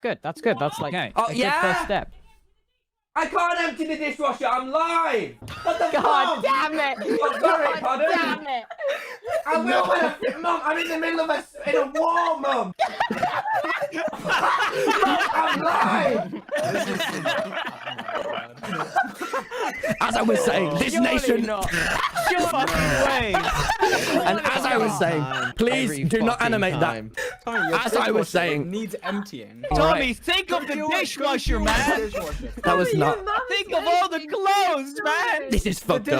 Good. That's good. That's like Okay. Oh, a good yeah? first step. I can't empty the dishwasher. I'm live. What the God fuck? damn it! Oh, sorry, God pardon? damn it! I will when Mum, I'm in the middle of a war, Mum. I'm live. As I was saying, this Surely nation. not. Your fucking way. And as I was saying, please Every do not fucking animate that. time. Tommy, your As I was dishwasher saying- needs emptying. Tommy, think of the Go to dishwasher, your man. dishwasher. That was not. Think of all the clothes, man. This is fucked up.